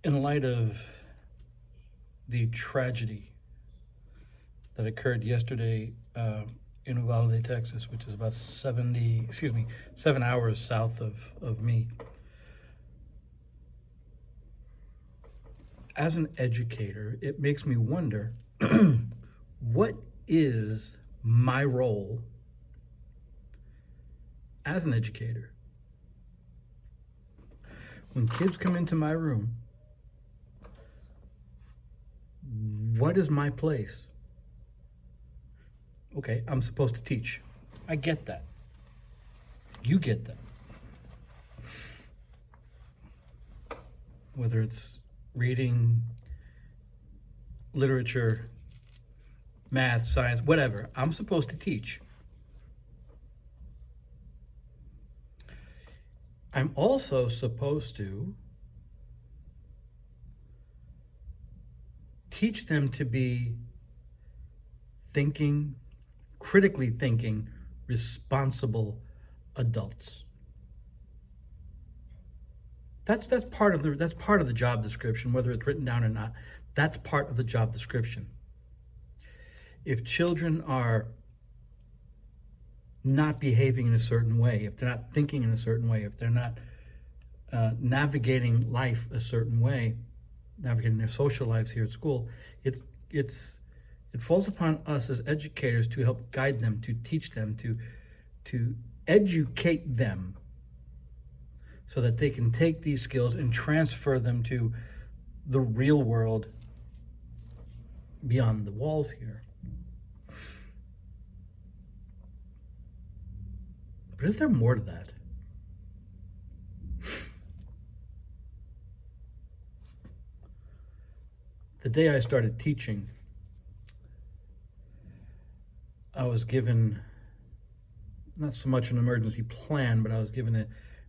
In light of the tragedy that occurred yesterday in Uvalde, Texas, which is about 7 hours south of me, as an educator, it makes me wonder what is my role as an educator? When kids come into my room, what is my place? Okay, I'm supposed to teach. I get that. You get that. Whether it's reading, literature, math, science, whatever, I'm supposed to teach. I'm also supposed to teach them to be critically thinking, responsible adults. That's part of the job description, whether it's written down or not. That's part of the job description. If children are not behaving in a certain way, if they're not thinking in a certain way, if they're not navigating life a certain way, navigating their social lives here at school, it falls upon us as educators to help guide them, to teach them, to educate them so that they can take these skills and transfer them to the real world beyond the walls here. But is there more to that? The day I started teaching, I was given not so much an emergency plan, but I was given an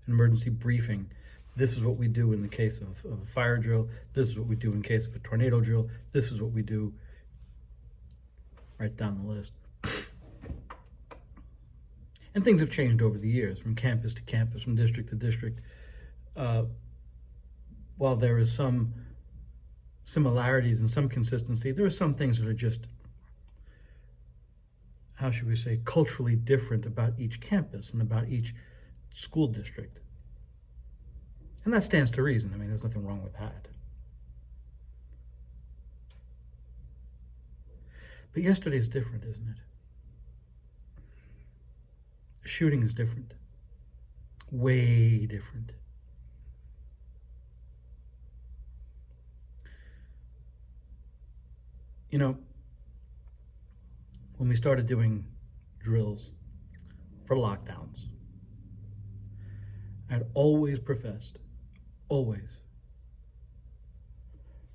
emergency briefing. This is what we do in the case of a fire drill. This is what we do in case of a tornado drill. This is what we do, right down the list. And things have changed over the years, from campus to campus, from district to district. While there is some similarities and some consistency, there are some things that are just, how should we say, culturally different about each campus and about each school district. And that stands to reason. I mean, there's nothing wrong with that. But yesterday's different, isn't it? The shooting is different. Way different. You know, when we started doing drills for lockdowns, I'd always professed, always,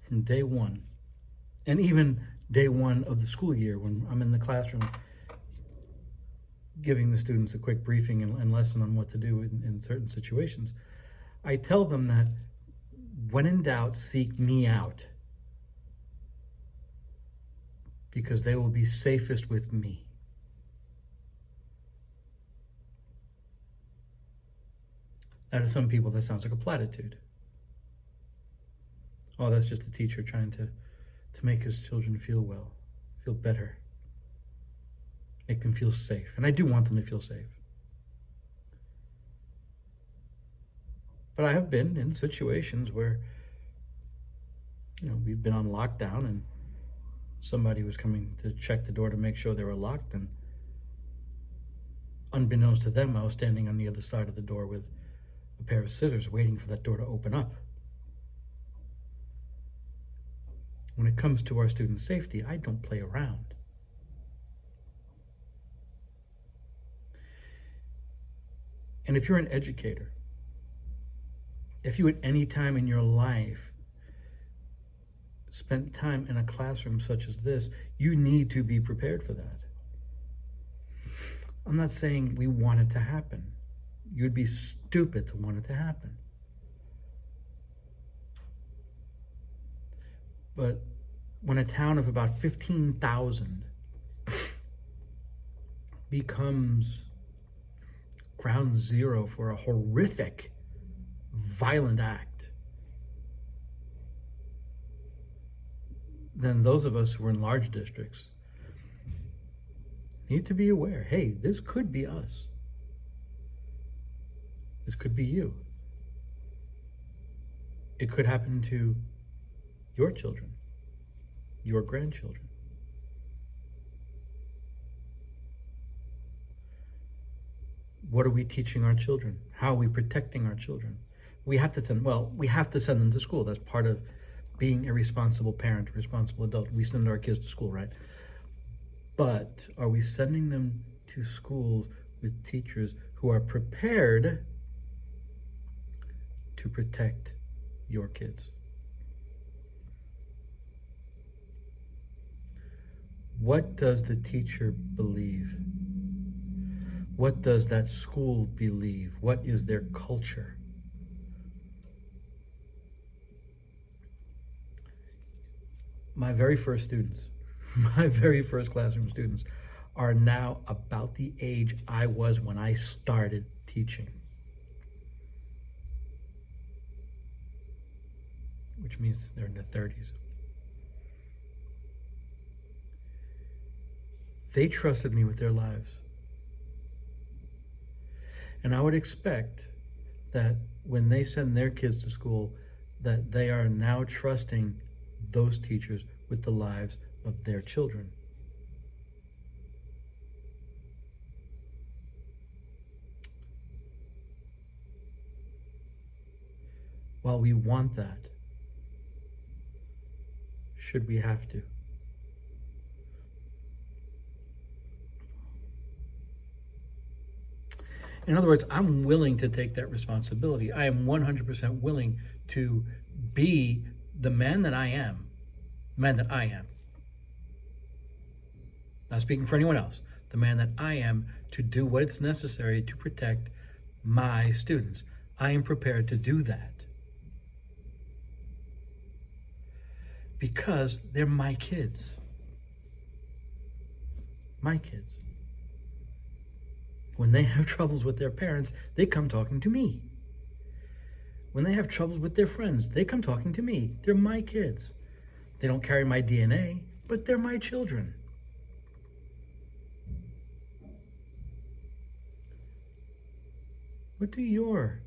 from day one, and even day one of the school year when I'm in the classroom giving the students a quick briefing and lesson on what to do in certain situations, I tell them that when in doubt, seek me out, because they will be safest with me. Now, to some people, that sounds like a platitude. Oh, that's just a teacher trying to make his children feel well, feel better, make them feel safe. And I do want them to feel safe. But I have been in situations where, we've been on lockdown and somebody was coming to check the door to make sure they were locked, and unbeknownst to them, I was standing on the other side of the door with a pair of scissors waiting for that door to open up. When it comes to our student safety, I don't play around. And if you're an educator, if you at any time in your life spent time in a classroom such as this, you need to be prepared for that. I'm not saying we want it to happen. You'd be stupid to want it to happen. But when a town of about 15,000 becomes ground zero for a horrific, violent act, then those of us who are in large districts need to be aware, hey, this could be us. This could be you. It could happen to your children, your grandchildren. What are we teaching our children? How are we protecting our children? We have to send them to school. That's part of being a responsible parent, a responsible adult. We send our kids to school, right? But are we sending them to schools with teachers who are prepared to protect your kids? What does the teacher believe? What does that school believe? What is their culture? My very first students, my very first classroom students, are now about the age I was when I started teaching. Which means they're in their 30s. They trusted me with their lives. And I would expect that when they send their kids to school, that they are now trusting those teachers with the lives of their children. While we want that, should we have to? In other words, I'm willing to take that responsibility. I am 100% willing to be the man that I am. Not speaking for anyone else. The man that I am, to do what is necessary to protect my students. I am prepared to do that. Because they're my kids. My kids. When they have troubles with their parents, they come talking to me. When they have troubles with their friends, they come talking to me. They're my kids. They don't carry my DNA, but they're my children. What do your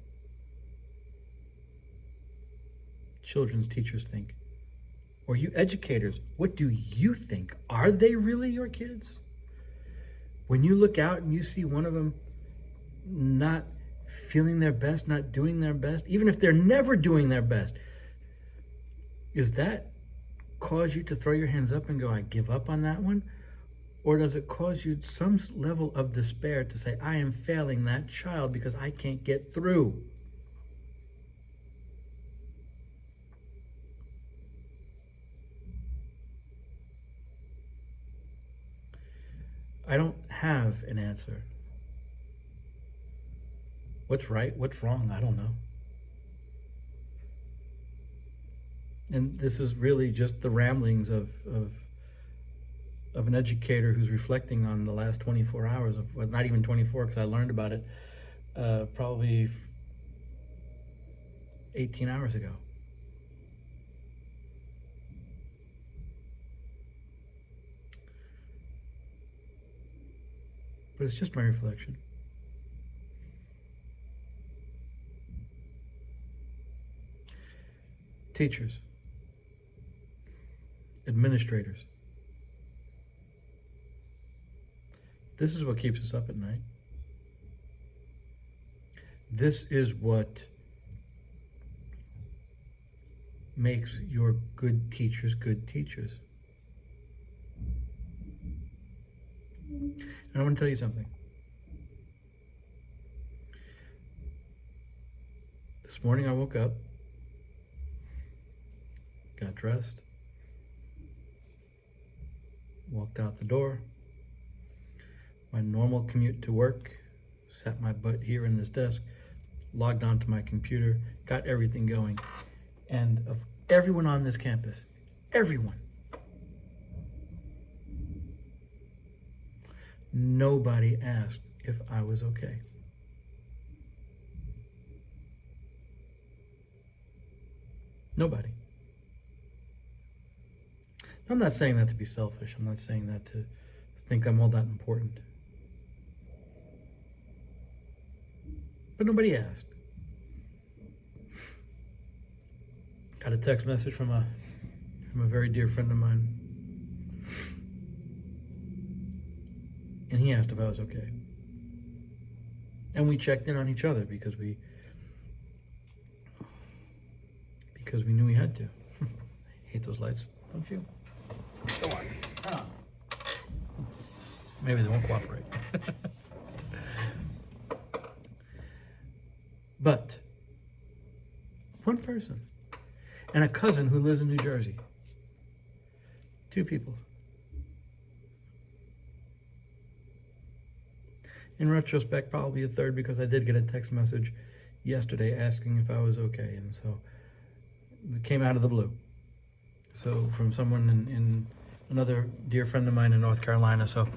children's teachers think? Or you educators, what do you think? Are they really your kids? When you look out and you see one of them not feeling their best, not doing their best, even if they're never doing their best, does that cause you to throw your hands up and go, I give up on that one? Or does it cause you some level of despair to say, I am failing that child because I can't get through? I don't have an answer. What's right? What's wrong? I don't know. And this is really just the ramblings of an educator who's reflecting on the last 24 hours of, well, not even 24, because I learned about it probably 18 hours ago. But it's just my reflection. Teachers, administrators, this is what keeps us up at night. This is what makes your good teachers good teachers. And I want to tell you something. This morning I woke up, got dressed, walked out the door, my normal commute to work, sat my butt here in this desk, logged onto my computer, got everything going. And of everyone on this campus, everyone, nobody asked if I was okay. Nobody. I'm not saying that to be selfish. I'm not saying that to think I'm all that important. But nobody asked. Got a text message from a very dear friend of mine. And he asked if I was okay. And we checked in on each other because we knew we had to. I hate those lights, don't you? Go on. Ah. Maybe they won't cooperate. But one person and a cousin who lives in New Jersey. 2 people. In retrospect, probably a third, because I did get a text message yesterday asking if I was okay, and so it came out of the blue. So from someone in another dear friend of mine in North Carolina, so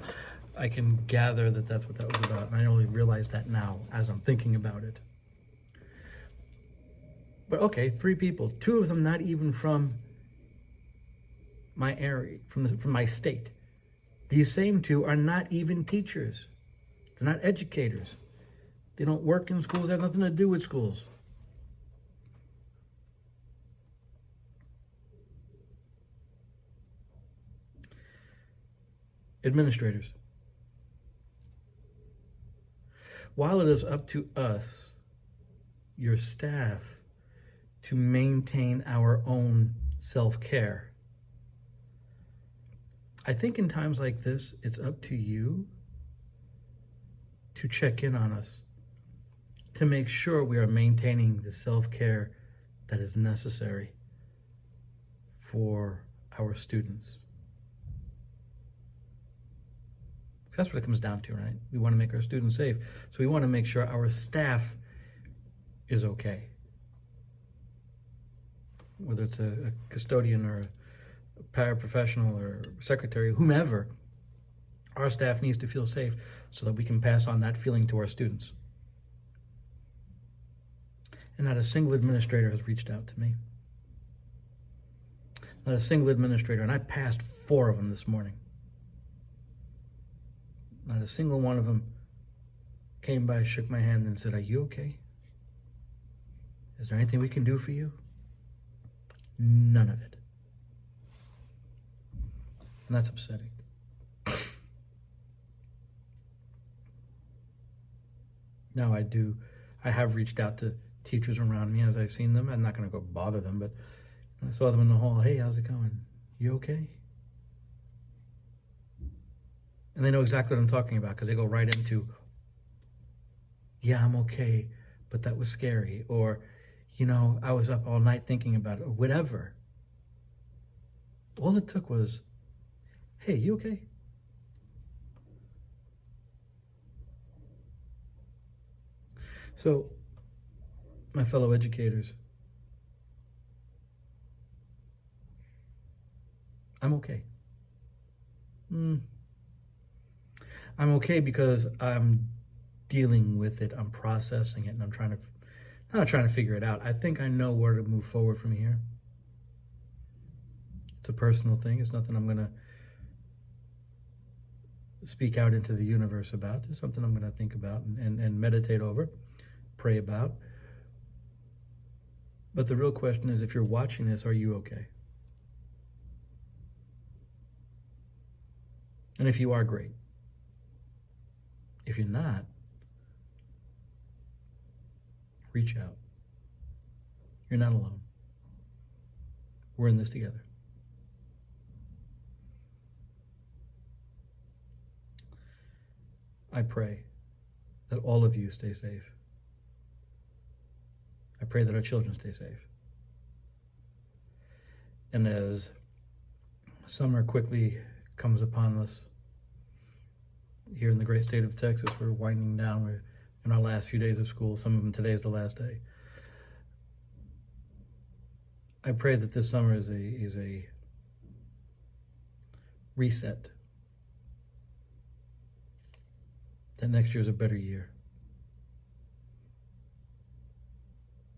I can gather that that's what that was about, and I only realize that now as I'm thinking about it. But okay, 3 people, 2 of them not even from my area, from my state. These same 2 are not even teachers. They're not educators. They don't work in schools. They have nothing to do with schools. Administrators. While it is up to us, your staff, to maintain our own self-care, I think in times like this, it's up to you to check in on us, to make sure we are maintaining the self-care that is necessary for our students. That's what it comes down to, right? We want to make our students safe, so we want to make sure our staff is okay. Whether it's a custodian or a paraprofessional or secretary, whomever, our staff needs to feel safe so that we can pass on that feeling to our students. And not a single administrator has reached out to me. Not a single administrator, and I passed 4 of them this morning. Not a single one of them came by, shook my hand, and said, "Are you okay? Is there anything we can do for you?" None of it. And that's upsetting. Now I have reached out to teachers around me as I've seen them. I'm not going to go bother them, but I saw them in the hall. "Hey, how's it going? You okay?" And they know exactly what I'm talking about because they go right into, "Yeah, I'm okay, but that was scary," or, "I was up all night thinking about it," or whatever. All it took was, "Hey, you okay?" So, my fellow educators, I'm okay. I'm okay because I'm dealing with it, I'm processing it, and I'm not trying to figure it out. I think I know where to move forward from here. It's a personal thing. It's nothing I'm going to speak out into the universe about. It's something I'm going to think about and meditate over, pray about. But the real question is, if you're watching this, are you okay? And if you are, great. If you're not, reach out. You're not alone. We're in this together. I pray that all of you stay safe. I pray that our children stay safe. And as summer quickly comes upon us here in the great state of Texas, we're winding down. We're in our last few days of school. Some of them, today is the last day. I pray that this summer is a reset. That next year is a better year.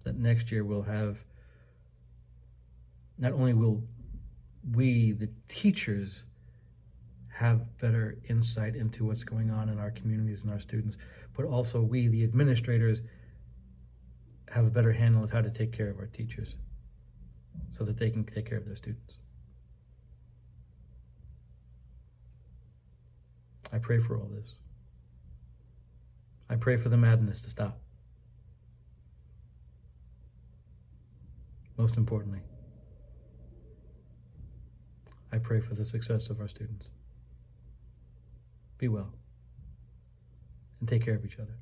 That next year we'll have, not only will we, the teachers, have better insight into what's going on in our communities and our students, but also we, the administrators, have a better handle of how to take care of our teachers so that they can take care of their students. I pray for all this. I pray for the madness to stop. Most importantly, I pray for the success of our students. Be well and take care of each other.